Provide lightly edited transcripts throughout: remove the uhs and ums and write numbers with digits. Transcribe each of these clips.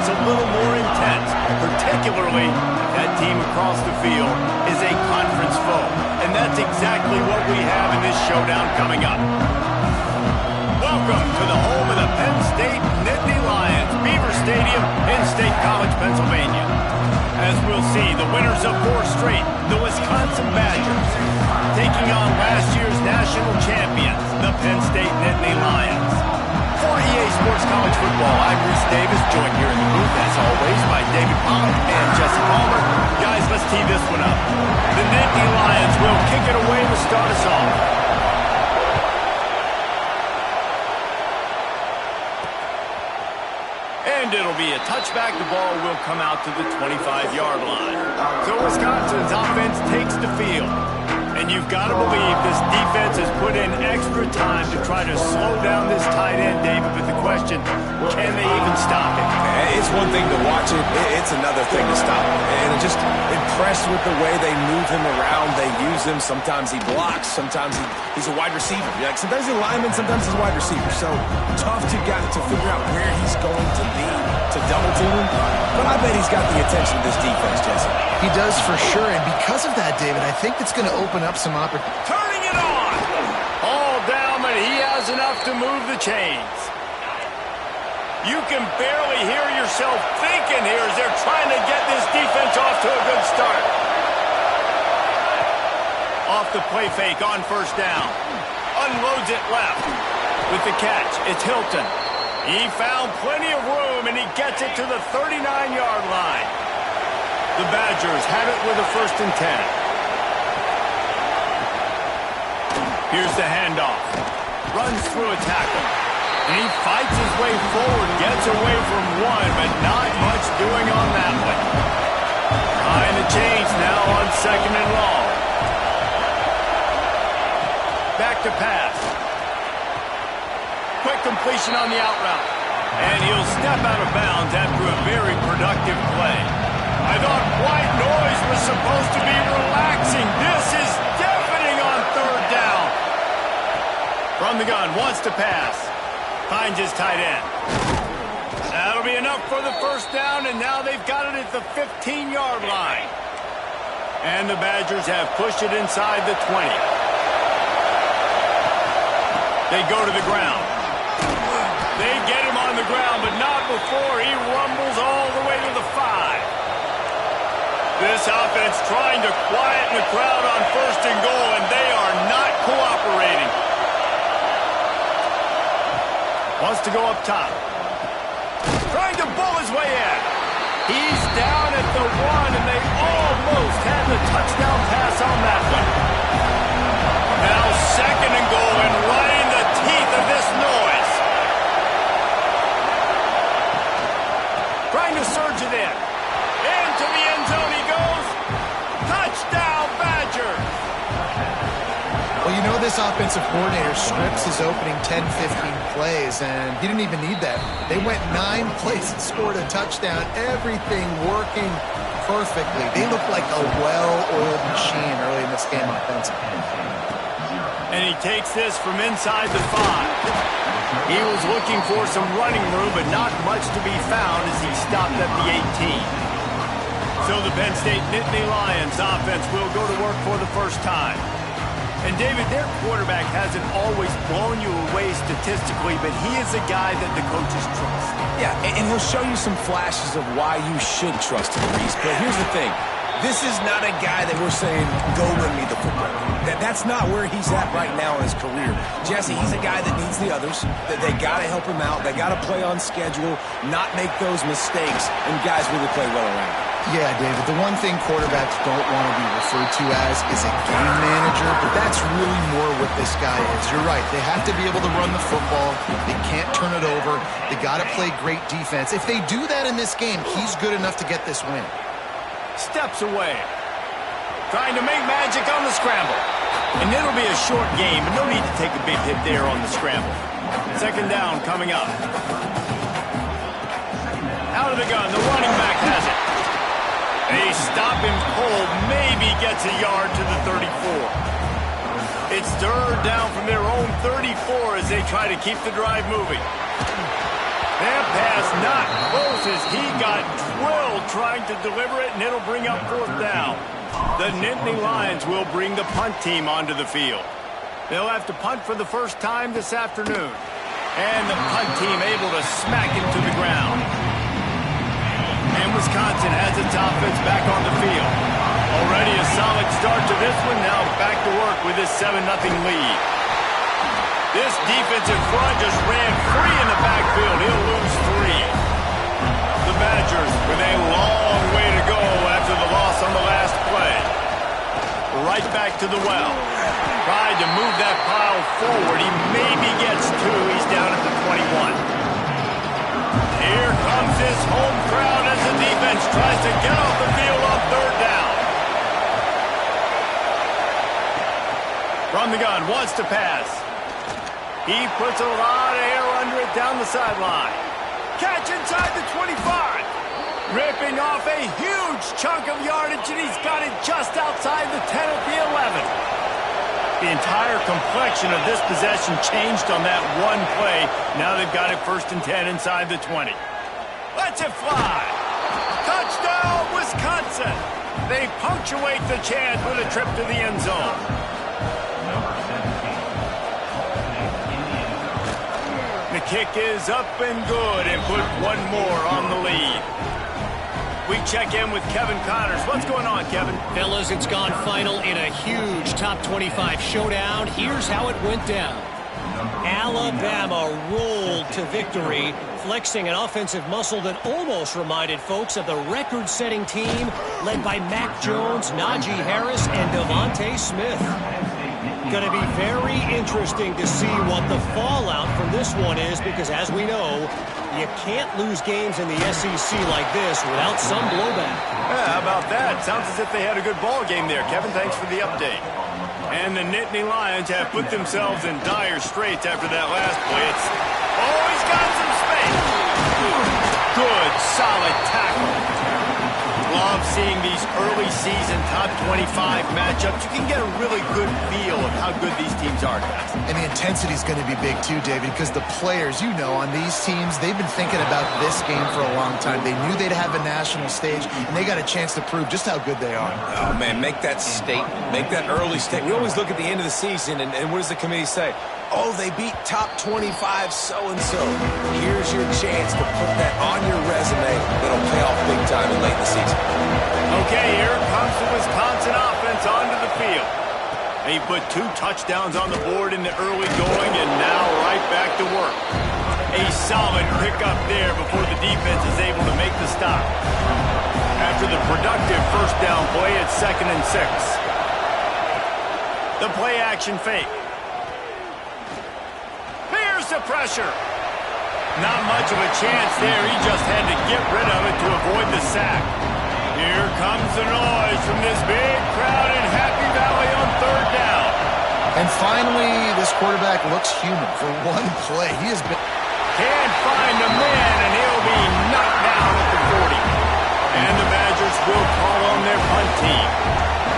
gets a little more intense, particularly if that team across the field is a conference foe. And that's exactly what we have in this showdown coming up. Welcome to the home of the Penn State Nittany Lions, Beaver Stadium in State College, Pennsylvania. As we'll see, the winners of 4 straight, the Wisconsin Badgers, taking on last year's national champions, the Penn State Nittany Lions. For EA Sports College Football, I'm Reese Davis, joined here in the booth, as always, by David Pollock and Jesse Palmer. Guys, let's tee this one up. The Nittany Lions will kick it away to start us off. And it'll be a touchback. The ball will come out to the 25-yard line. So Wisconsin's offense takes the field. And you've got to believe this defense has put in extra time to try to slow down this tight end, David. But the question, can they even stop it? It's one thing to watch it. It's another thing to stop it. And I'm just impressed with the way they move him around. They use him. Sometimes he blocks. Sometimes he's a wide receiver. Like sometimes he's a lineman. Sometimes he's a wide receiver. So tough to figure out where he's going to be to double team him. But I bet he's got the attention of this defense, Jesse. He does for sure. And because of that, David, I think it's going to open up some opportunities. Turning it on! All down, but he has enough to move the chains. You can barely hear yourself thinking here as they're trying to get this defense off to a good start. Off the play fake on first down. Unloads it left. With the catch, it's Hilton. He found plenty of room, and he gets it to the 39-yard line. The Badgers have it with a 1st and 10. Here's the handoff. Runs through a tackle. And he fights his way forward, gets away from one, but not much doing on that one. Behind the chains now on 2nd and long. Back to pass. Quick completion on the out route. And he'll step out of bounds after a very productive play. I thought white noise was supposed to be relaxing. This is deafening on 3rd down. From the gun, wants to pass. Finds his tight end. That'll be enough for the 1st down, and now they've got it at the 15-yard line. And the Badgers have pushed it inside the 20. They go to the ground. They get him on the ground, but not before he rumbles all the way to the 5. This offense trying to quieten the crowd on 1st and goal, and they are not cooperating. Wants to go up top. Trying to bull his way in. He's down at the 1, and they almost had the touchdown pass on that one. Now 2nd and goal, and right in the teeth of this noise. Trying to surge it in. Into the end zone he goes. Touchdown, Badgers. Well, you know this offensive coordinator scripts his opening 10, 15 plays, and he didn't even need that. They went 9 plays and scored a touchdown. Everything working perfectly. They look like a well-oiled machine early in this game offensively. And he takes this from inside the 5. He was looking for some running room, but not much to be found as he stopped at the 18. So the Penn State Nittany Lions offense will go to work for the 1st time. And David, their quarterback hasn't always blown you away statistically, but he is a guy that the coaches trust. Yeah, and he'll show you some flashes of why you should trust him, Reese. But here's the thing. This is not a guy that we're saying, go win me the football game. That's not where he's at right now in his career. Jesse, he's a guy that needs the others. They got to help him out. They got to play on schedule, not make those mistakes, and guys really play well around him. Yeah, David, the one thing quarterbacks don't want to be referred to as is a game manager, but that's really more what this guy is. You're right. They have to be able to run the football. They can't turn it over. They got to play great defense. If they do that in this game, he's good enough to get this win. Steps away. Trying to make magic on the scramble. And it'll be a short game, but no need to take a big hit there on the scramble. 2nd down coming up. Out of the gun, the running back has it. They stop him cold, maybe gets a yard to the 34. It's 3rd down from their own 34 as they try to keep the drive moving. That pass not close as he got drilled trying to deliver it, and it'll bring up fourth down. The Nittany Lions will bring the punt team onto the field. They'll have to punt for the first time this afternoon. And the punt team able to smack it to the ground. And Wisconsin has its offense back on the field. Already a solid start to this one. Now back to work with this 7-0 lead. This defensive front just ran free in the backfield. He'll lose 3. The Badgers with a long way to go after the loss on the last play. Right back to the well. Tried to move that pile forward. He maybe gets 2. He's down at the 21. Here comes this home crowd as the defense tries to get off the field on third down. From the gun, wants to pass. He puts a lot of air under it down the sideline. Catch inside the 25. Ripping off a huge chunk of yardage, and he's got it just outside the 10 at the 11. The entire complexion of this possession changed on that one play. Now they've got it 1st and 10 inside the 20. Lets it fly. Touchdown, Wisconsin. They punctuate the chance with a trip to the end zone. The kick is up and good and put one more on the lead. We check in with Kevin Connors. What's going on, Kevin? Fellas, it's gone final in a huge top 25 showdown. Here's how it went down. Alabama rolled to victory, flexing an offensive muscle that almost reminded folks of the record-setting team led by Mac Jones, Najee Harris, and Devontae Smith. Going to be very interesting to see what the fallout from this one is, because as we know, you can't lose games in the SEC like this without some blowback. Yeah, how about that? Sounds as if they had a good ball game there. Kevin, thanks for the update. And the Nittany Lions have put themselves in dire straits after that last play. He's got some space. Good, solid tackle. Love seeing these early season top 25 matchups. You can get a really good feel of how good these teams are, guys. And the intensity is going to be big too, David, because the players, on these teams, they've been thinking about this game for a long time. They knew they'd have a national stage, and they got a chance to prove just how good they are. Oh, man, make that statement. Make that early statement. We always look at the end of the season, and what does the committee say? Oh, they beat top 25 so-and-so. Here's your chance to put that on your resume. That'll pay off big time in late in the season. Okay, here comes the Wisconsin offense onto the field. They put 2 touchdowns on the board in the early going, and now right back to work. A solid pickup there before the defense is able to make the stop. After the productive first down play, it's 2nd and 6. The play action fake. Here's the pressure. Not much of a chance there. He just had to get rid of it to avoid the sack. Here comes the noise from this big crowd in Happy Valley on third down. And finally, this quarterback looks human for one play. He has been... Can't find a man, and he'll be knocked down at the 40. And the Badgers will call on their punt team.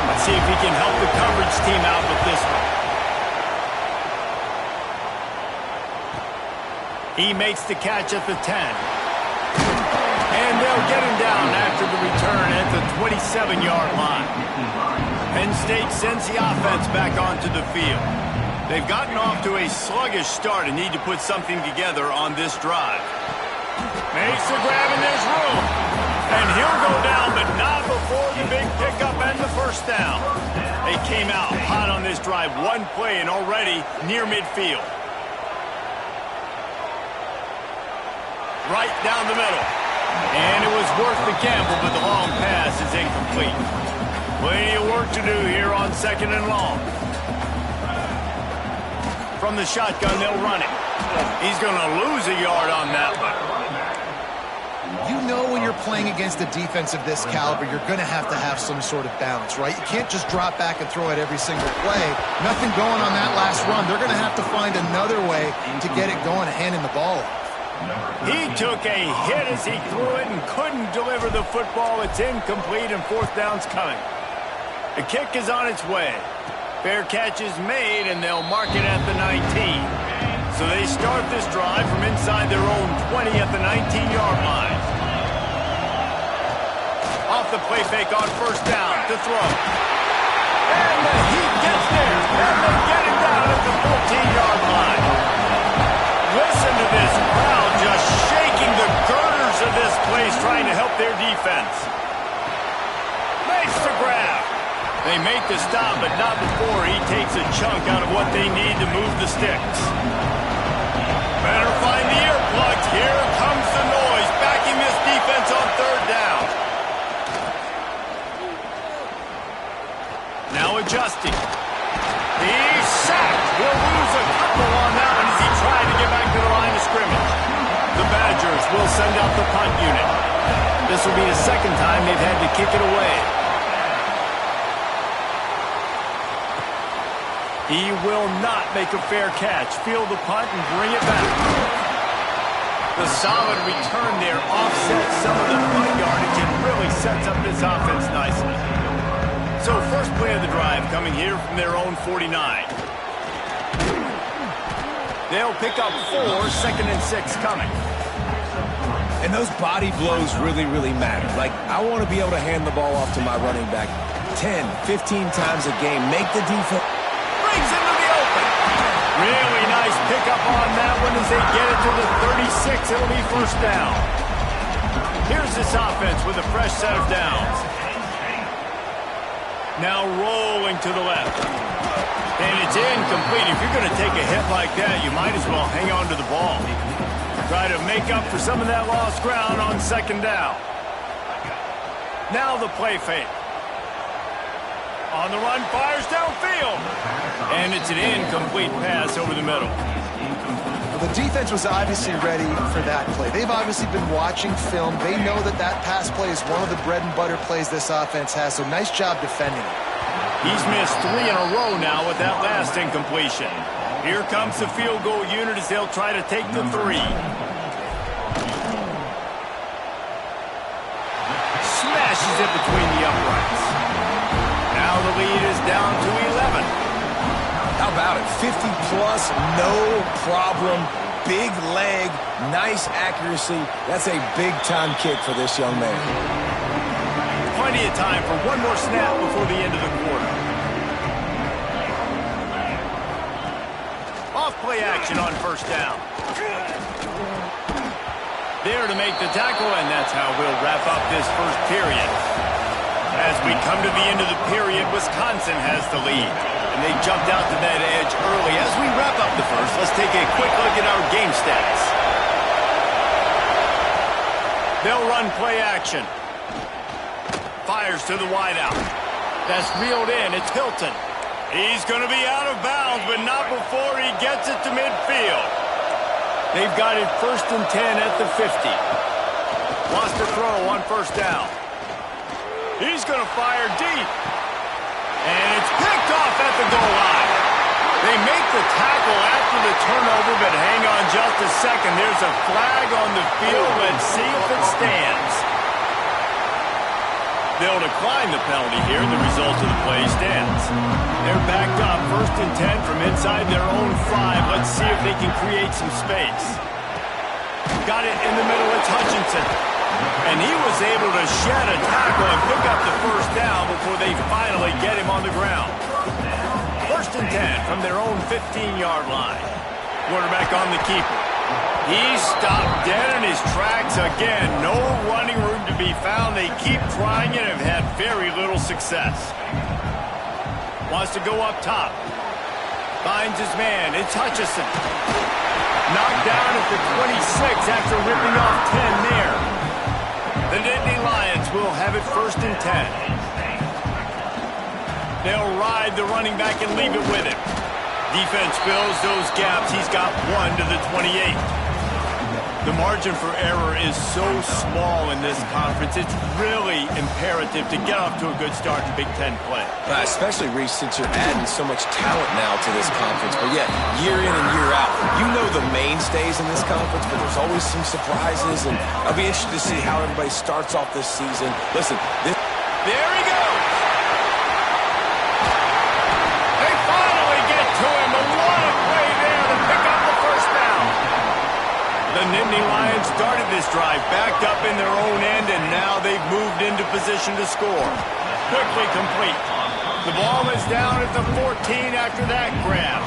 Let's see if he can help the coverage team out with this one. He makes the catch at the 10. And they'll get him down after the return at the 27-yard line. Penn State sends the offense back onto the field. They've gotten off to a sluggish start and need to put something together on this drive. Makes the grab and there's room. And he'll go down, but not before the big pickup and the first down. They came out hot on this drive. One play and already near midfield. Right down the middle. And it was worth the gamble, but the long pass is incomplete. Plenty of work to do here on 2nd and long. From the shotgun, they'll run it. He's going to lose a yard on that one. When you're playing against a defense of this caliber, you're going to have some sort of balance, right? You can't just drop back and throw it every single play. Nothing going on that last run. They're going to have to find another way to get it going and handing the ball off. He took a hit as he threw it and couldn't deliver the football. It's incomplete and 4th down's coming. The kick is on its way. Fair catch is made and they'll mark it at the 19. So they start this drive from inside their own 20 at the 19-yard line. Off the play fake on first down to throw. And the Heat gets there. And they get him down at the 14-yard line. Listen to this crowd just shaking the girders of this place trying to help their defense. Makes the grab. They make the stop, but not before he takes a chunk out of what they need to move the sticks. Better find the earplugs. Here comes the noise, backing this defense on third down. Now adjusting. He's sacked. He'll lose a couple on that one as he tried to get back to the line of scrimmage. The Badgers will send out the punt unit. This will be the second time they've had to kick it away. He will not make a fair catch. Field the punt and bring it back. The solid return there offsets some of the punt yardage and really sets up this offense nicely. So first play of the drive coming here from their own 49. They'll pick up 4, second and 6 coming. And those body blows really, really matter. Like, I want to be able to hand the ball off to my running back 10, 15 times a game. Make the defense. Brings into the open. Really nice pickup on that one as they get it to the 36. It'll be first down. Here's this offense with a fresh set of downs. Now rolling to the left. And it's incomplete. If you're going to take a hit like that, you might as well hang on to the ball. Try to make up for some of that lost ground on second down. Now the play fake. On the run, fires downfield. And it's an incomplete pass over the middle. Well, the defense was obviously ready for that play. They've obviously been watching film. They know that that pass play is one of the bread and butter plays this offense has, so nice job defending it. He's missed 3 in a row now with that last incompletion. Here comes the field goal unit as they'll try to take the 3. Smashes it between the uprights. Now the lead is down to 11. How about it? 50-plus, no problem. Big leg, nice accuracy. That's a big-time kick for this young man. Plenty of time for one more snap before the end of the quarter. Off play action on first down. There to make the tackle, and that's how we'll wrap up this first period. As we come to the end of the period, Wisconsin has the lead. And they jumped out to that edge early. As we wrap up the first, let's take a quick look at our game stats. They'll run play action. Fires to the wideout. That's reeled in. It's Hilton. He's going to be out of bounds, but not before he gets it to midfield. They've got it first and 10 at the 50. Wants to throw on first down. He's going to fire deep. And it's picked off at the goal line. They make the tackle after the turnover, but hang on just a second. There's a flag on the field. Let's see if it stands. They'll decline the penalty here. The result of the play stands. They're backed up first and 10 from inside their own 5. Let's see if they can create some space. Got it in the middle. It's Hutchinson. And he was able to shed a tackle and pick up the first down before they finally get him on the ground. First and 10 from their own 15-yard line. Quarterback on the keeper. He stopped dead in his tracks again. No running room to be found. They keep trying it and have had very little success. Wants to go up top. Finds his man. It's Hutchinson. Knocked down at the 26 after ripping off 10 there. The Nittany Lions will have it first and 10. They'll ride the running back and leave it with him. Defense fills those gaps. He's got 1 to the 28. The margin for error is so small in this conference. It's really imperative to get off to a good start in Big Ten play. Especially, Reese, since you're adding so much talent now to this conference. But yet, year in and year out, you know the mainstays in this conference, but there's always some surprises. And I'll be interested to see how everybody starts off this season. Listen, there he goes. They finally get to him. A lot of play there to pick up the first The Nittany Lions started this drive, backed up in their own end, and now they've moved into position to score. Quickly complete. The ball is down at the 14 after that grab.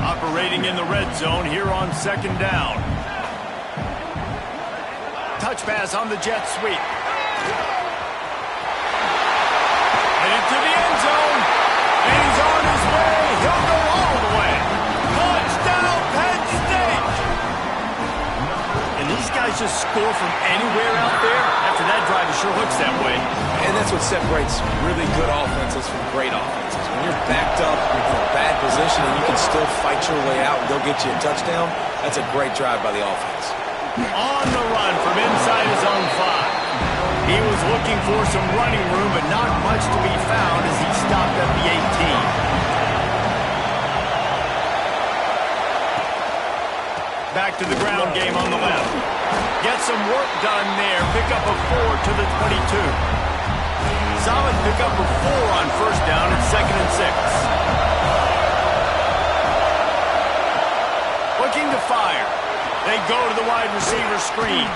Operating in the red zone here on second down. Touch pass on the jet sweep. Headed to the end zone. And he's on his way. He'll go all the way. Touchdown, Penn State. And these guys just score from anywhere out there. After that drive, it sure looks that way. And that's what separates really good offenses from great offenses. When you're backed up in a bad position and you can still fight your way out and go get you a touchdown, that's a great drive by the offense. On the run from inside his own 5. He was looking for some running room, but not much to be found as he stopped at the 18. Back to the ground game on the left. Get some work done there. Pick up a 4 to the 22. Solid pickup of 4 on first down at 2nd and 6. Looking to fire. They go to the wide receiver screen.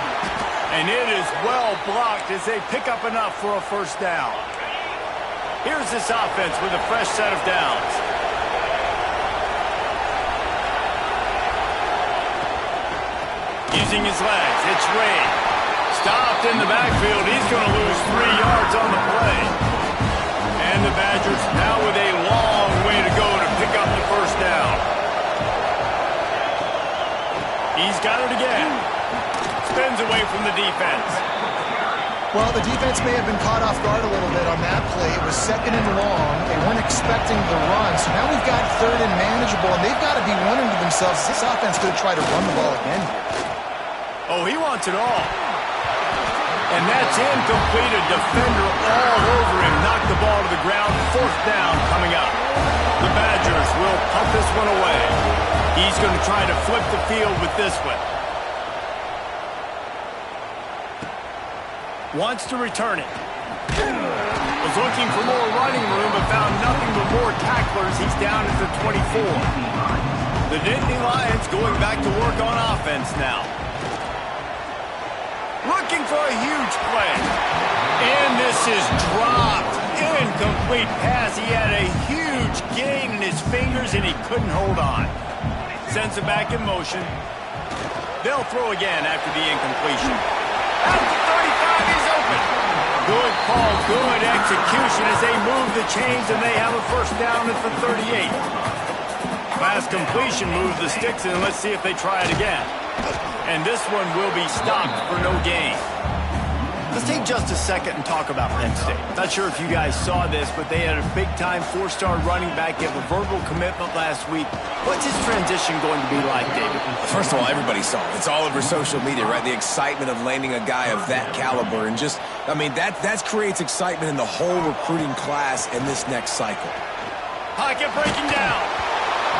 And it is well blocked as they pick up enough for a first down. Here's this offense with a fresh set of downs. Using his legs, it's Ray. Stopped in the backfield. He's going to lose 3 yards on the play. And the Badgers now with a long way to go to pick up the first down. He's got it again. Spins away from the defense. Well, the defense may have been caught off guard a little bit on that play. It was 2nd and long. They weren't expecting the run. So now we've got 3rd and manageable, and they've got to be wondering to themselves, is this offense going to try to run the ball again here? Oh, he wants it all. And that's incomplete. A defender all over him. Knocked the ball to the ground. 4th down coming up. The Badgers will pump this one away. He's going to try to flip the field with this one. Wants to return it. Was looking for more running room, but found nothing but more tacklers. He's down at the 24. The Nittany Lions going back to work on offense now. Looking for a huge play. And this is dropped. Incomplete pass. He had a huge gain in his fingers, and he couldn't hold on. Sends it back in motion. They'll throw again after the incompletion. At the 35, he's open. Good call, good execution as they move the chains, and they have a first down at the 38. Fast completion moves the sticks, and let's see if they try it again. And this one will be stopped for no gain. Let's take just a second and talk about Penn State. Not sure if you guys saw this, but they had a big-time 4-star running back give a verbal commitment last week. What's his transition going to be like, David? First of all, everybody saw it. It's all over social media, right? The excitement of landing a guy of that caliber. And just, I mean, that creates excitement in the whole recruiting class in this next cycle. Pocket breaking down.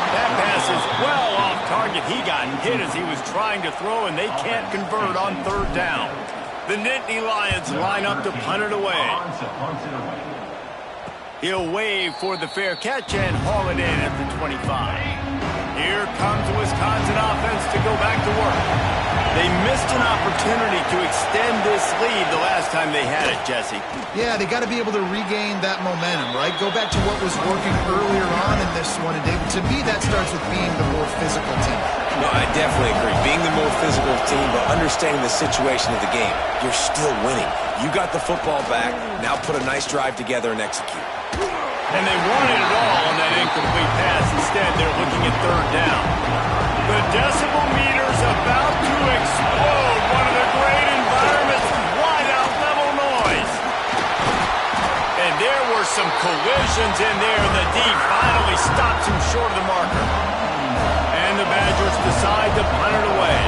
That pass is well off target. He got hit as he was trying to throw, and they can't convert on 3rd down. The Nittany Lions line up to punt it away. He'll wave for the fair catch and haul it in at the 25. Here comes the Wisconsin offense to go back to work. They missed an opportunity to extend this lead the last time they had it, Jesse. Yeah, they got to be able to regain that momentum, right? Go back to what was working earlier on in this one. And David, to me, that starts with being the more physical team. No, I definitely agree. Being the more physical team, but understanding the situation of the game. You're still winning. You got the football back. Now put a nice drive together and execute. And they wanted it all on that incomplete pass. Instead, they're looking at 3rd down. The decibel meter's about to explode. One of the great environments, wide-out level noise. And there were some collisions in there. The D finally stops him short of the marker. And the Badgers decide to punt it away.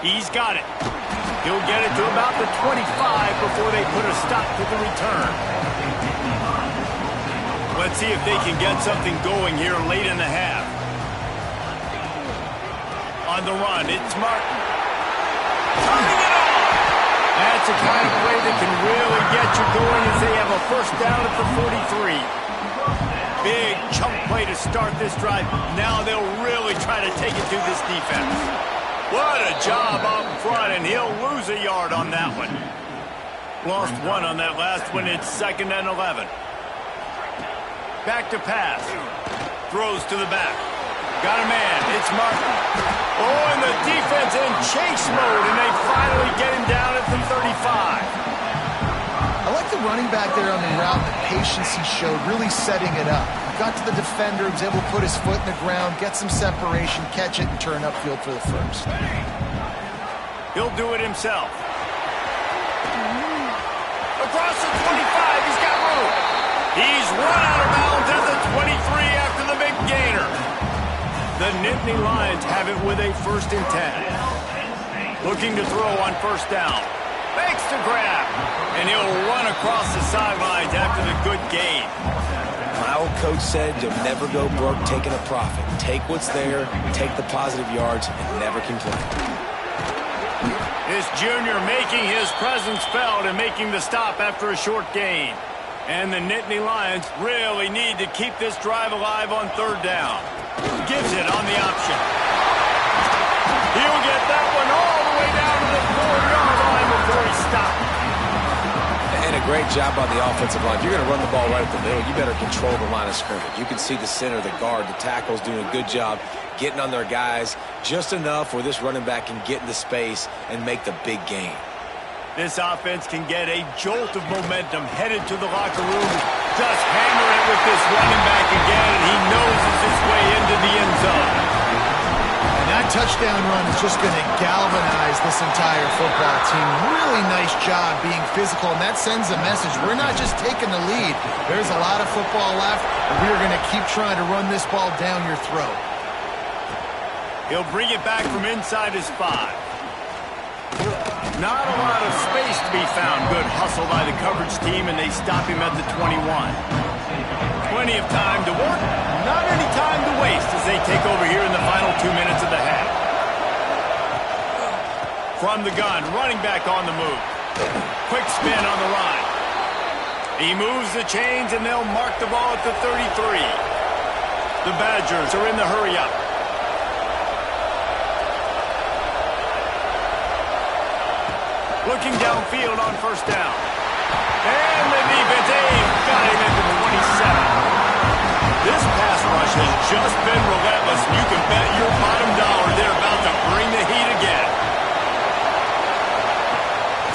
He's got it. He'll get it to about the 25 before they put a stop to the return. Let's see if they can get something going here late in the half. On the run, it's Martin. Turning it off! That's the kind of play that can really get you going as they have a first down at the 43. Big chunk play to start this drive. Now they'll really try to take it to this defense. What a job up front, and he'll lose a yard on that one. Lost one on that last one. It's 2nd and 11. Back to pass. Throws to the back. Got a man. It's Martin. Oh, and the defense in chase mode, and they finally get him down at the 35. I like the running back there on the route, the patience he showed, really setting it up. Got to the defender, was able to put his foot in the ground, get some separation, catch it, and turn upfield for the first. He'll do it himself. Across the 25, he's got room. He's run out of bounds at the 23 after the big gainer. The Nittany Lions have it with a 1st and 10. Looking to throw on 1st down. Makes the grab, and he'll run across the sidelines after the good gain. My old coach said you'll never go broke taking a profit. Take what's there, take the positive yards, and never complain. This junior making his presence felt and making the stop after a short gain. And the Nittany Lions really need to keep this drive alive on 3rd down. Gives it on the option. He'll get that one all the way down to the 4-yard line before he stopped. And a great job by the offensive line. If you're going to run the ball right up the middle, you better control the line of scrimmage. You can see the center, the guard, the tackles doing a good job getting on their guys just enough where this running back can get into space and make the big gain. This offense can get a jolt of momentum headed to the locker room. Just hammer it with this running back again, and he noses his way into the end zone. And that touchdown run is just going to galvanize this entire football team. Really nice job being physical, and that sends a message. We're not just taking the lead. There's a lot of football left, and we're going to keep trying to run this ball down your throat. He'll bring it back from inside his 5. Not a lot of space to be found. Good hustle by the coverage team, and they stop him at the 21. Plenty of time to work, not any time to waste as they take over here in the final 2 minutes of the half. From the gun, running back on the move. Quick spin on the line. He moves the chains, and they'll mark the ball at the 33. The Badgers are in the hurry-up. Looking downfield on 1st down. And the defense got him into the 27. This pass rush has just been relentless. You can bet your bottom dollar they're about to bring the heat again.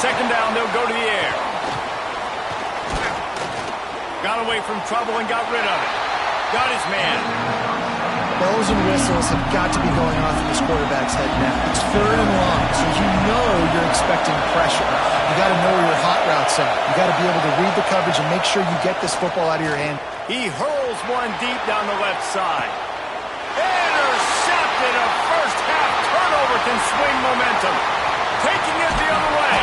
2nd down, they'll go to the air. Got away from trouble and got rid of it. Got his man. Bells and whistles have got to be going off in this quarterback's head now. It's 3rd and long, so you know you're expecting pressure. You got to know where your hot routes are. You got to be able to read the coverage and make sure you get this football out of your hand. He hurls one deep down the left side. Intercepted. A first-half turnover can swing momentum. Taking it the other way.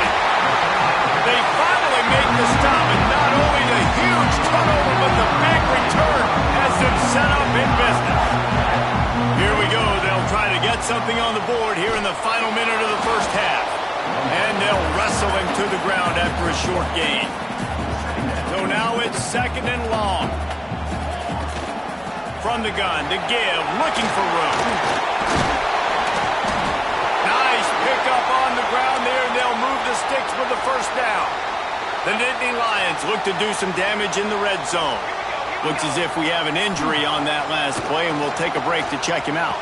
They finally make the stop, and not only the huge turnover, but the big return has them set up in business. Here we go. They'll try to get something on the board here in the final minute of the 1st half. And they'll wrestle him to the ground after a short gain. So now it's 2nd and long. From the gun to give, looking for room. Nice pickup on the ground there, and they'll move the sticks with the 1st down. The Nittany Lions look to do some damage in the red zone. Looks as if we have an injury on that last play, and we'll take a break to check him out.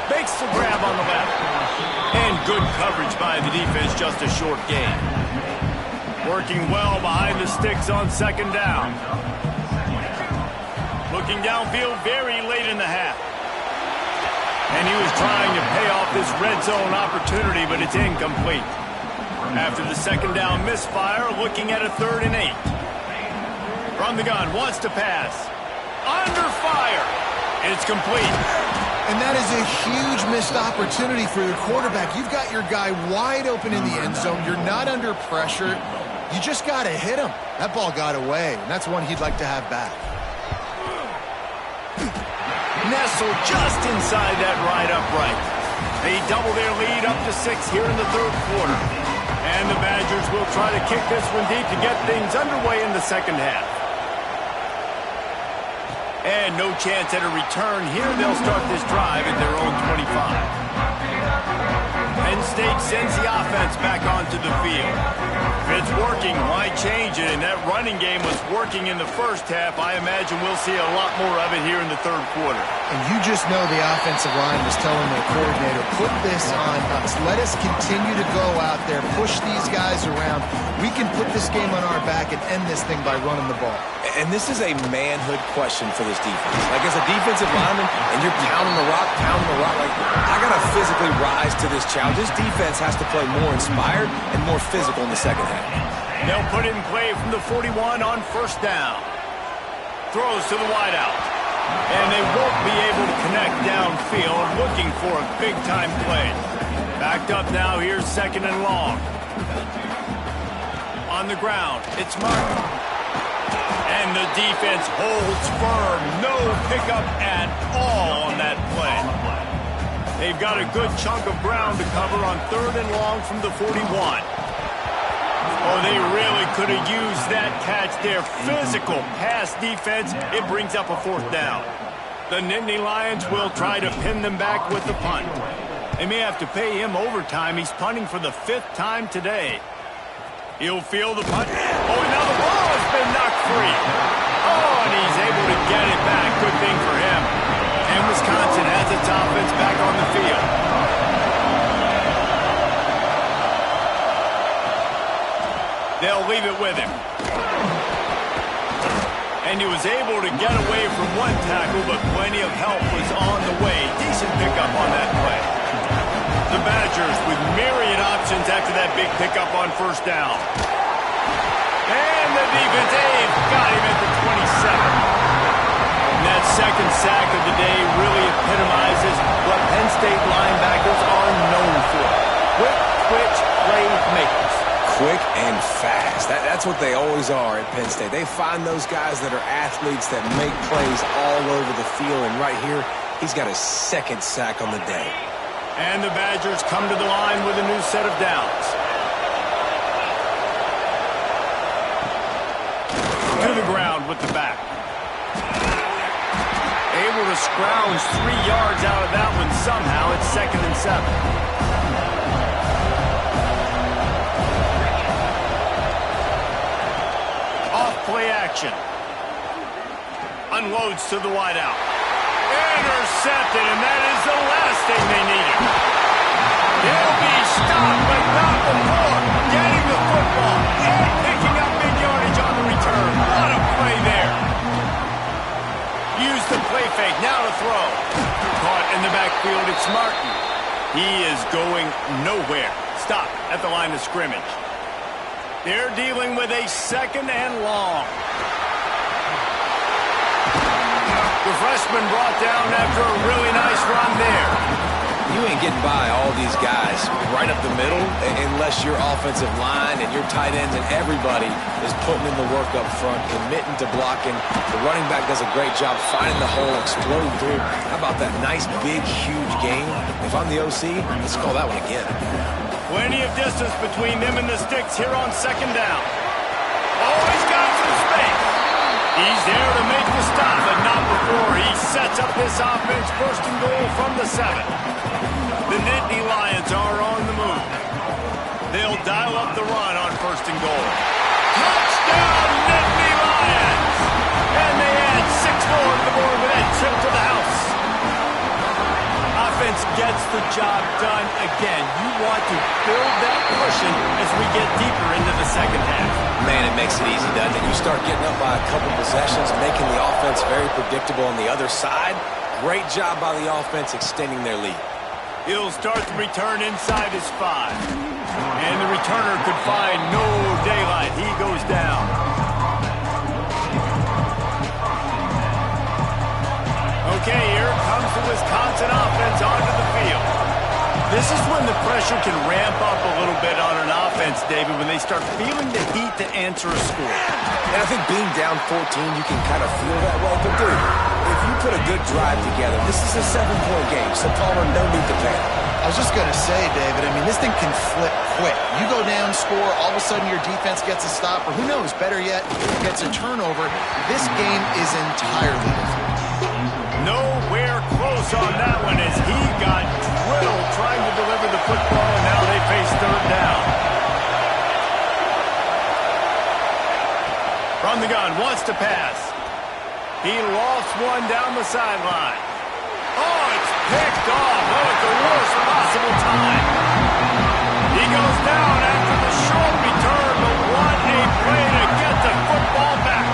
Makes the grab on the left. And good coverage by the defense, just a short gain. Working well behind the sticks on 2nd down. Looking downfield very late in the half. And he was trying to pay off this red zone opportunity, but it's incomplete. After the 2nd down misfire, looking at a 3rd and 8. From the gun, wants to pass. Under fire. And it's complete. And that is a huge missed opportunity for your quarterback. You've got your guy wide open in the end zone. You're not under pressure. You just got to hit him. That ball got away, and that's one he'd like to have back. Nestled just inside that right upright. They double their lead up to 6 here in the 3rd quarter. And the Badgers will try to kick this one deep to get things underway in the 2nd half. And no chance at a return here. They'll start this drive at their own 25. Penn State sends the offense back onto the field. If it's working, why change it? And that running game was working in the first half. I imagine we'll see a lot more of it here in the third quarter. And you just know the offensive line was telling their coordinator, put this on us. Let us continue to go out there, push these guys around. We can put this game on our back and end this thing by running the ball. And this is a manhood question for this defense. Like, as a defensive lineman, and you're pounding the rock, like, I got to physically rise to this challenge. This defense has to play more inspired and more physical in the second half. They'll put it in play from the 41 on first down. Throws to the wideout. And they won't be able to connect downfield, looking for a big-time play. Backed up now, here's second and long. On the ground, it's Martin. And the defense holds firm. No pickup at all on that play. They've got a good chunk of ground to cover on third and long from the 41. Oh, they really could have used that catch there. Physical pass defense. It brings up a fourth down. The Nittany Lions will try to pin them back with the punt. They may have to pay him overtime. He's punting for the 5th time today. He'll feel the punt. Oh, and now the ball has been knocked free. Oh, and he's able to get it back. Good thing for him. And Wisconsin has its offense back on the field. They'll leave it with him. And he was able to get away from one tackle, but plenty of help was on the way. Decent pickup on that play. The Badgers with myriad options after that big pickup on first down. And the defense, they've got him at the 27. And that second sack of the day really epitomizes what Penn State linebackers are known for. Quick twitch playmakers. Quick and fast. That's what they always are at Penn State. They find those guys that are athletes that make plays all over the field. And right here, he's got his second sack on the day. And the Badgers come to the line with a new set of downs. To the ground with the back. Able to scrounge 3 yards out of that one somehow. It's 2nd and 7. Off play action. Unloads to the wideout. Intercepted, and that is the last thing they needed. He'll be stopped, but not before getting the football and picking up big yardage on the return. What a play there. Use the play fake, now to throw. Caught in the backfield, it's Martin. He is going nowhere. Stop at the line of scrimmage. They're dealing with a 2nd and long. The freshman brought down after a really nice run there. You ain't getting by all these guys right up the middle unless your offensive line and your tight ends and everybody is putting in the work up front, committing to blocking. The running back does a great job finding the hole, exploding through. How about that nice, big, huge game? If I'm the OC, let's call that one again. Plenty of distance between them and the sticks here on 2nd down. Oh, he's got some space. He's there to make the stop, but not before he sets up this offense 1st and goal from the 7. The Nittany Lions are on the move. They'll dial up the run on 1st and goal. Touchdown, Nittany Lions! And they add 6 more to the board with that trip to the house. Offense gets the job done again. You want to build that cushion as we get deeper into the second half. Man, it makes it easy, doesn't it? You start getting up by a couple possessions, making the offense very predictable on the other side. Great job by the offense extending their lead. He'll start the return inside his 5. And the returner could find no daylight. He goes down. Okay, here comes the Wisconsin offense onto the field. This is when the pressure can ramp up a little bit on an offense, David, when they start feeling the heat to answer a score. And I think being down 14, you can kind of feel that way. But, dude, if you put a good drive together, this is a 7-point game, so Palmer, no need to panic. I was just going to say, David, I mean, this thing can flip quick. You go down, score, all of a sudden your defense gets a stop, or who knows, better yet, gets a turnover. This game is entirely different. the gun, wants to pass. He lofts one down the sideline. Oh, it's picked off. Oh, at the worst possible time. He goes down after the short return, but what a play to get the football back.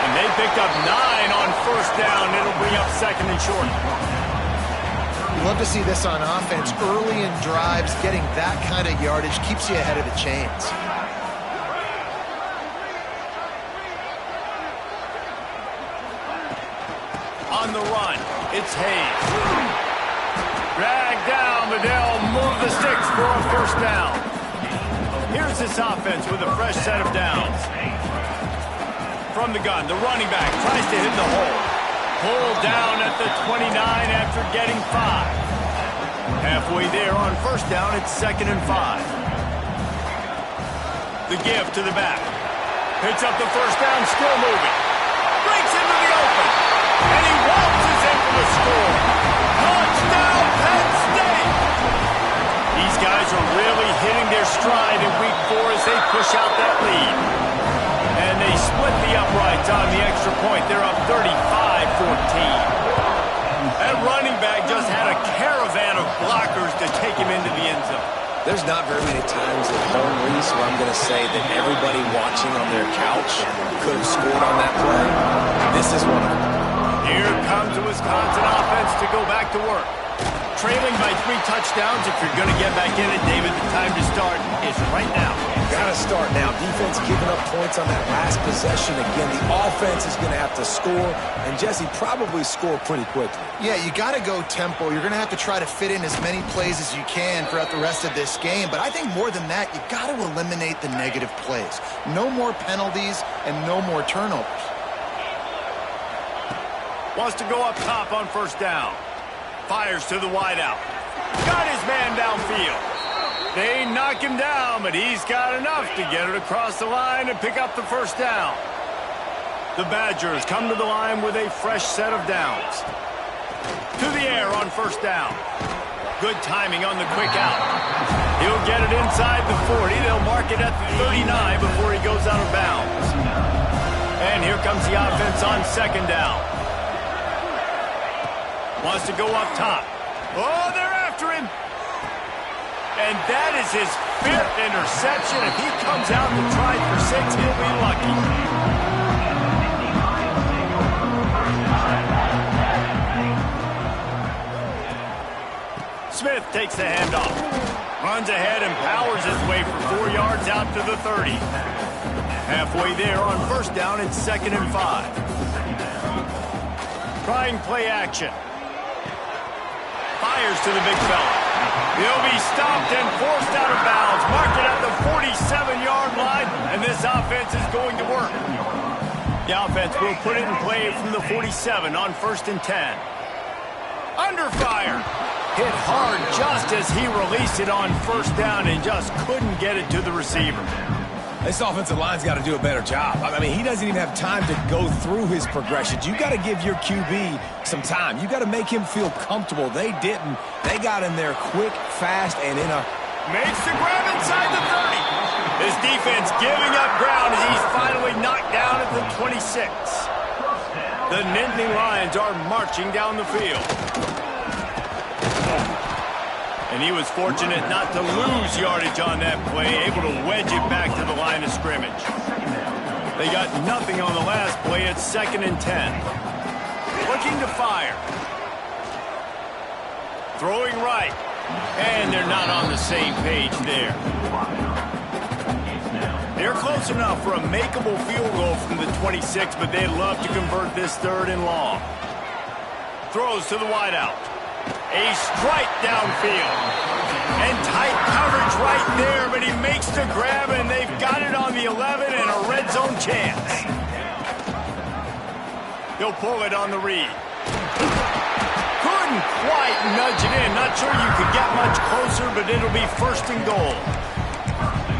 And they picked up 9 on first down. It'll bring up second and short. Love to see this on offense. Early in drives, getting that kind of yardage keeps you ahead of the chains. On the run, it's Hayes. Dragged down, but they'll move the sticks for a first down. Here's this offense with a fresh set of downs. From the gun, the running back tries to hit the hole. Pulled down at the 29 after getting 5. Halfway there on first down, it's 2nd and 5. The give to the back. Picks up the first down, still moving. Breaks into the open. And he waltzes in for the score. Touchdown, Penn State! These guys are really hitting their stride in week 4 as they push out that lead. And they split the uprights on the extra point. They're up 35-14. That running back just had a caravan of blockers to take him into the end zone. There's not very many times at home, Reese, where I'm going to say that everybody watching on their couch could have scored on that play. This is one of them. Here comes the Wisconsin offense to go back to work. Trailing by 3 touchdowns. If you're going to get back in it, David, the time to start is right now. Got to start now. Defense giving up points on that last possession. Again, the offense is going to have to score, and Jesse probably score pretty quickly. Yeah, you got to go tempo. You're going to have to try to fit in as many plays as you can throughout the rest of this game. But I think more than that, you got to eliminate the negative plays. No more penalties and no more turnovers. Wants to go up top on first down. Fires to the wideout. Got his man downfield. They knock him down, but he's got enough to get it across the line and pick up the first down. The Badgers come to the line with a fresh set of downs. To the air on first down. Good timing on the quick out. He'll get it inside the 40. They'll mark it at the 39 before he goes out of bounds. And here comes the offense on second down. Wants to go up top. Oh, they're after him. And that is his 5th interception. If he comes out to try for 6, he'll be lucky. Smith takes the handoff. Runs ahead and powers his way for 4 yards out to the 30. Halfway there on first down, it's 2nd and 5. Trying play action. Fires to the big fella. He'll be stopped and forced out of bounds. Marked it at the 47-yard line, and this offense is going to work. The offense will put it in play from the 47 on 1st and 10. Under fire. Hit hard just as he released it on first down and just couldn't get it to the receiver. This offensive line's got to do a better job. I mean, he doesn't even have time to go through his progressions. You got to give your QB some time. You got to make him feel comfortable. They didn't. They got in there quick, fast, and in a... Makes the grab inside the 30. This defense giving up ground as he's finally knocked down at the 26. The Nittany Lions are marching down the field. And he was fortunate not to lose yardage on that play, able to wedge it back to the line of scrimmage. They got nothing on the last play. It's 2nd and 10. Looking to fire. Throwing right. And they're not on the same page there. They're close enough for a makeable field goal from the 26, but they'd love to convert this 3rd and long. Throws to the wideout. A strike downfield. And tight coverage right there, but he makes the grab, and they've got it on the 11 and a red zone chance. He'll pull it on the read. Couldn't quite nudge it in. Not sure you could get much closer, but it'll be 1st and goal.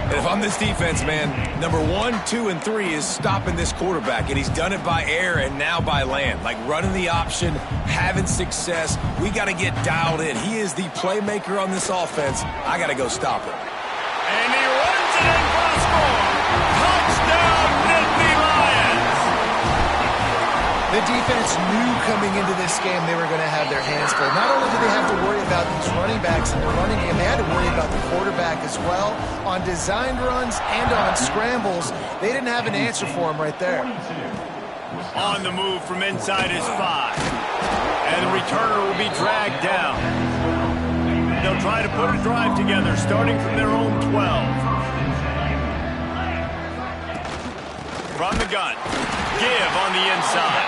And if I'm this defense, man, number 1, 2, and 3 is stopping this quarterback, and he's done it by air and now by land. Like running the option, having success. We got to get dialed in. He is the playmaker on this offense. I got to go stop him. And he runs it in for the score. defense knew coming into this game they were going to have their hands full. Not only did they have to worry about these running backs in the running game, they had to worry about the quarterback as well. On designed runs and on scrambles, they didn't have an answer for him right there. On the move from inside his 5. And the returner will be dragged down. They'll try to put a drive together, starting from their own 12. From the gun, give on the inside.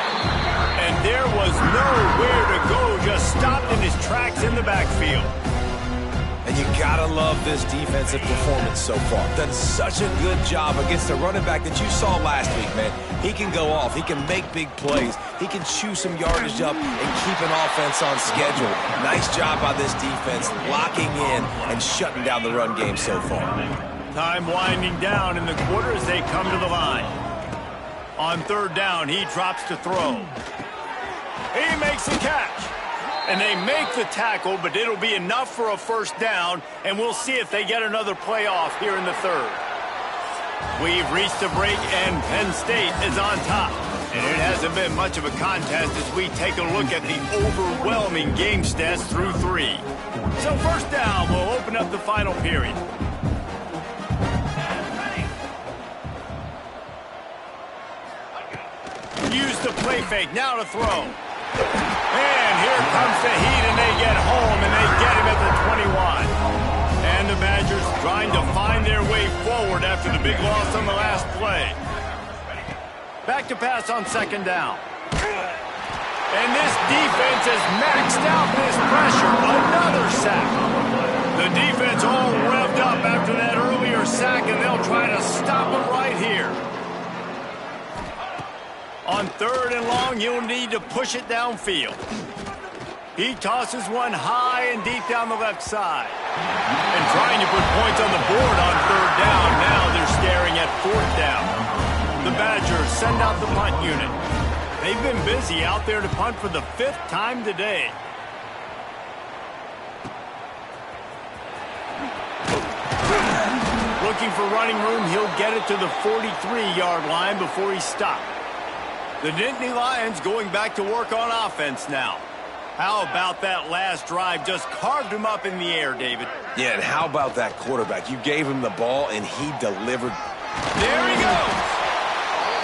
And there was nowhere to go, just stopped in his tracks in the backfield. And you gotta love this defensive performance so far. Done such a good job against a running back that you saw last week, man. He can go off, he can make big plays, he can chew some yardage up and keep an offense on schedule. Nice job by this defense, locking in and shutting down the run game so far. Time winding down in the quarter as they come to the line. On third down, he drops to throw. He makes the catch. And they make the tackle, but it'll be enough for a first down, and we'll see if they get another play off here in the third. We've reached a break, and Penn State is on top. And it hasn't been much of a contest as we take a look at the overwhelming game stats through 3. So first down, we'll open up the final period. Use the play fake, now to throw. And here comes the heat, and they get home, and they get him at the 21. And the Badgers trying to find their way forward after the big loss on the last play. Back to pass on second down. And this defense has maxed out this pressure. Another sack. The defense all revved up after that earlier sack, and they'll try to stop it right here. On third and long, you'll need to push it downfield. He tosses one high and deep down the left side. And trying to put points on the board on third down. Now they're staring at fourth down. The Badgers send out the punt unit. They've been busy out there to punt for the 5th time today. Looking for running room, he'll get it to the 43-yard line before he's stopped. The Nittany Lions going back to work on offense now. How about that last drive? Just carved him up in the air, David. Yeah, and how about that quarterback? You gave him the ball, and he delivered. There he goes.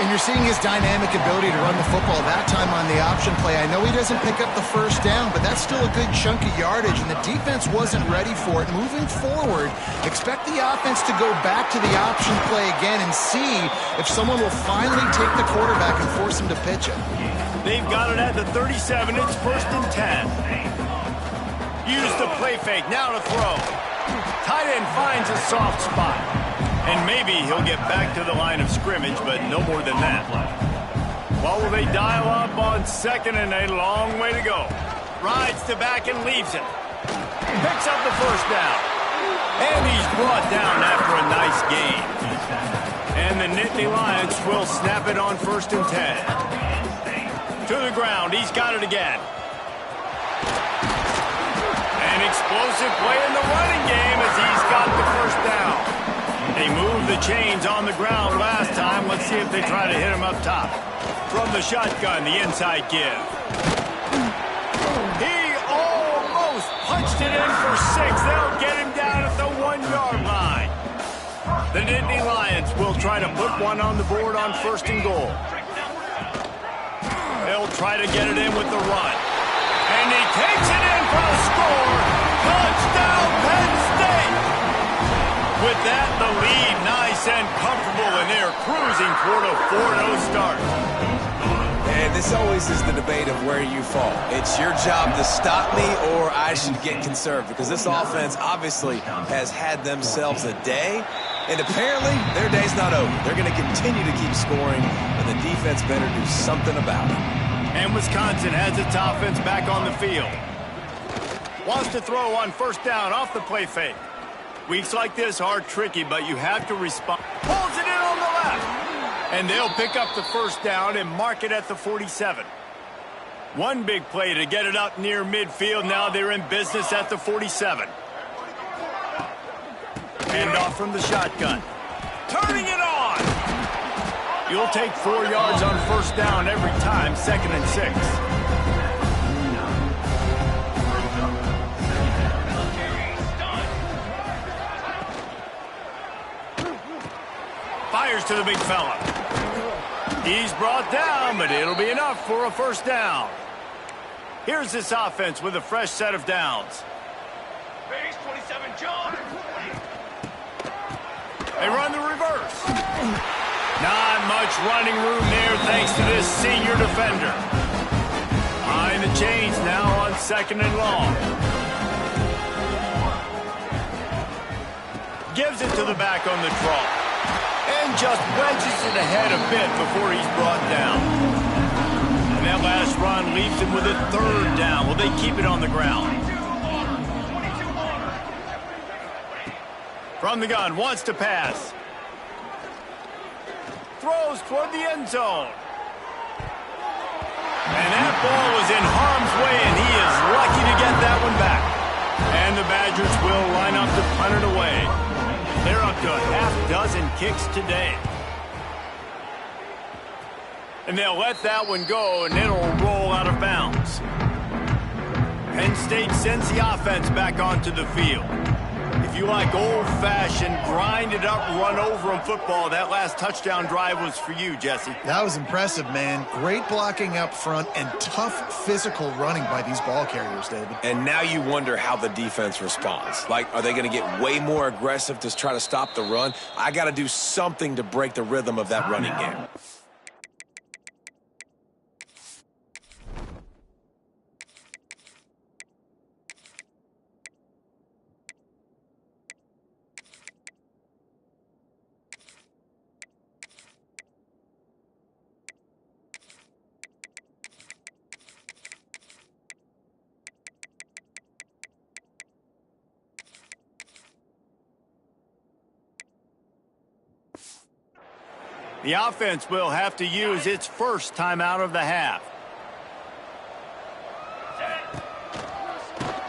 And you're seeing his dynamic ability to run the football, that time on the option play. I know he doesn't pick up the first down, but that's still a good chunk of yardage, and the defense wasn't ready for it. Moving forward, expect the offense to go back to the option play again and see if someone will finally take the quarterback and force him to pitch it. They've got it at the 37. It's 1st and 10. Use the play fake. Now to throw. Tight end finds a soft spot. And maybe he'll get back to the line of scrimmage, but no more than that. Well, will they dial up on second and a long way to go? Rides to back and leaves it. Picks up the first down. And he's brought down after a nice gain. And the Nittany Lions will snap it on 1st and 10. To the ground. He's got it again. An explosive play in the running game as he's got the first down. They moved the chains on the ground last time. Let's see if they try to hit him up top. From the shotgun, the inside give. He almost punched it in for 6. They'll get him down at the 1-yard line. The Nittany Lions will try to put one on the board on 1st and goal. They'll try to get it in with the run. And he takes it in for a score. Touchdown, Penn State! With that, the lead nice and comfortable, and they're cruising toward a 4-0 start. And this always is the debate of where you fall. It's your job to stop me, or I should get conserved, because this offense obviously has had themselves a day, and apparently their day's not over. They're going to continue to keep scoring, and the defense better do something about it. And Wisconsin has its offense back on the field. Wants to throw on 1st down off the play fake. Weeks like this are tricky, but you have to respond. Pulls it in on the left. And they'll pick up the first down and mark it at the 47. One big play to get it up near midfield. Now they're in business at the 47. Hand off from the shotgun. Turning it on. You'll take 4 yards on first down every time, 2nd and 6. Fires to the big fella. He's brought down, but it'll be enough for a first down. Here's this offense with a fresh set of downs. Base 27, John. They run the reverse. Not much running room there thanks to this senior defender. Behind the chains now on 2nd and long. Gives it to the back on the draw. And just wedges it ahead a bit before he's brought down. And that last run leaves him with a 3rd down. Will they keep it on the ground? From the gun, wants to pass. Throws toward the end zone. And that ball was in harm's way, and he is lucky to get that one back. And the Badgers will line up to punt it away. They're up to a half-dozen kicks today. And they'll let that one go, and it'll roll out of bounds. Penn State sends the offense back onto the field. If you like old-fashioned, grind-it-up, run-over-'em football, that last touchdown drive was for you, Jesse. That was impressive, man. Great blocking up front and tough physical running by these ball carriers, David. And now you wonder how the defense responds. Like, are they going to get way more aggressive to try to stop the run? I got to do something to break the rhythm of that running game. The offense will have to use its first timeout of the half.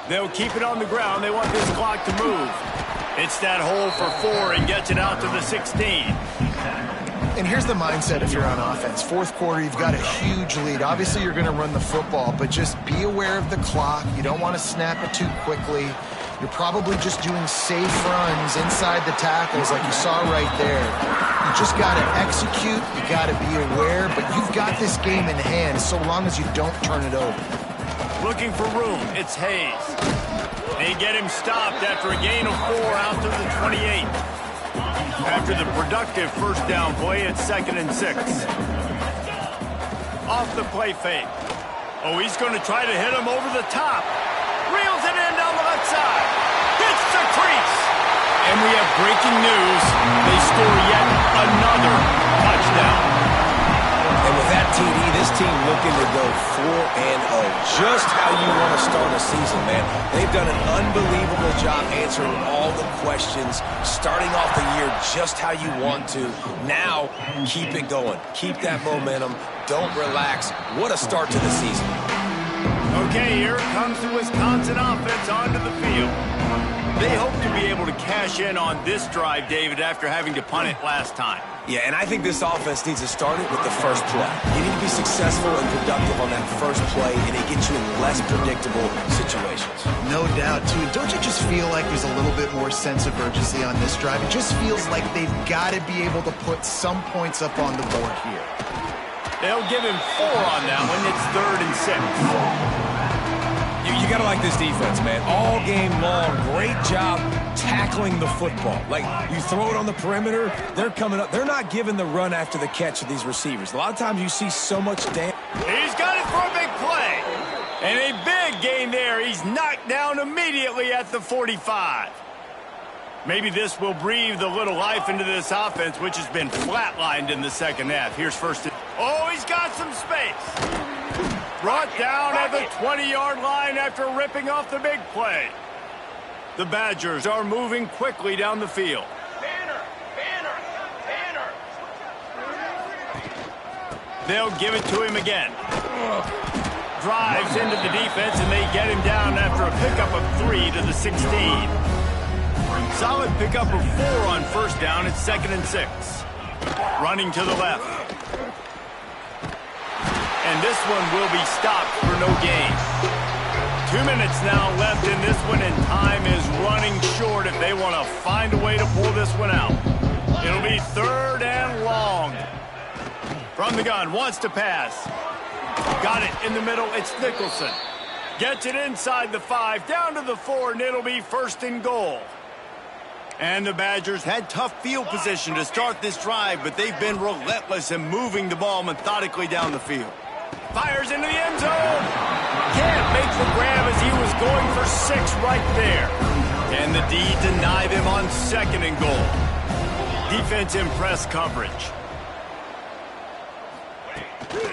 They'll keep it on the ground. They want this clock to move. It's that hole for 4 and gets it out to the 16. And here's the mindset if you're on offense. 4th quarter, you've got a huge lead. Obviously, you're going to run the football, but just be aware of the clock. You don't want to snap it too quickly. You're probably just doing safe runs inside the tackles like you saw right there. You just got to execute. You got to be aware, but you've got this game in hand so long as you don't turn it over. Looking for room. It's Hayes. They get him stopped after a gain of 4 out to the 28. After the productive first down play, it's 2nd and 6. Off the play fake. Oh, he's going to try to hit him over the top. Reels it in down the left side. Hits the crease. And we have breaking news. They score yet another touchdown. And with that TD, this team looking to go 4-0. Just how you want to start a season, man. They've done an unbelievable job answering all the questions, starting off the year just how you want to. Now, keep it going. Keep that momentum. Don't relax. What a start to the season. Okay, here comes the Wisconsin offense onto the field. They hope to be able to cash in on this drive, David, after having to punt it last time. Yeah, and I think this offense needs to start it with the first play. You need to be successful and productive on that first play, and it gets you in less predictable situations. No doubt, too. Don't you just feel like there's a little bit more sense of urgency on this drive? It just feels like they've got to be able to put some points up on the board here. They'll give him 4 on that one. It's 3rd and 6. You got to like this defense, man. All game long, great job tackling the football. Like, you throw it on the perimeter, they're coming up. They're not giving the run after the catch of these receivers. A lot of times you see so much damage. He's got it for a big play. And a big gain there. He's knocked down immediately at the 45. Maybe this will breathe a little life into this offense, which has been flatlined in the second half. Here's first. Oh, he's got some space. Brought down at the 20-yard line after ripping off the big play. The Badgers are moving quickly down the field. Banner! They'll give it to him again. Drives into the defense, and they get him down after a pickup of 3 to the 16. Solid pickup of 4 on first down. It's 2nd and 6. Running to the left. this one will be stopped for no gain. 2 minutes now left in this one, and time is running short if they want to find a way to pull this one out. It'll be 3rd and long. From the gun, wants to pass. Got it in the middle, it's Nicholson. Gets it inside the 5, down to the 4, and it'll be 1st and goal. And the Badgers had tough field position to start this drive, but they've been relentless in moving the ball methodically down the field. Fires into the end zone. Can't make the grab as he was going for 6 right there. Can the D deny them on 2nd and goal? Defense in press coverage.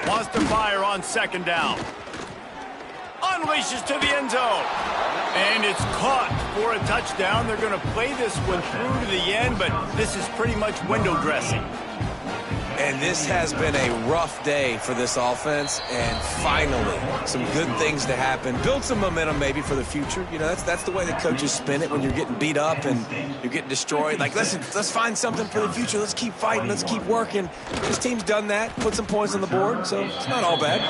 Wants to fire on 2nd down. Unleashes to the end zone. And it's caught for a touchdown. They're going to play this one through to the end, but this is pretty much window dressing. And this has been a rough day for this offense, and finally, some good things to happen. Build some momentum maybe for the future. You know, that's the way the coaches spin it when you're getting beat up and you're getting destroyed. Like, listen, let's find something for the future. Let's keep fighting. Let's keep working. This team's done that, put some points on the board, so it's not all bad.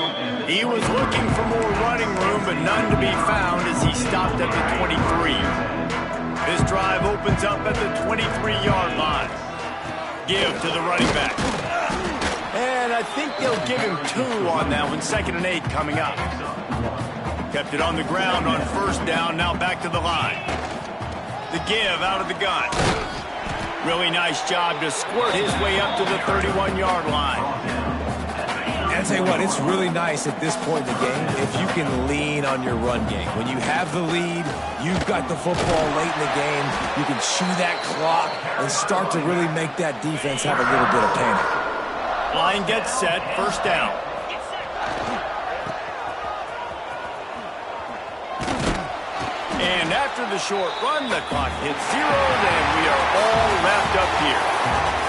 He was looking for more running room, but none to be found as he stopped at the 23. This drive opens up at the 23-yard line. Give to the running back. And I think they'll give him 2 on that one. 2nd and 8 coming up. Kept it on the ground on 1st down. Now back to the line. The give out of the gun. Really nice job to squirt his way up to the 31-yard line. And I tell you what, it's really nice at this point in the game if you can lean on your run game. When you have the lead, you've got the football late in the game, you can chew that clock and start to really make that defense have a little bit of panic. Line gets set, 1st down. And after the short run, the clock hits 0, and we are all wrapped up here.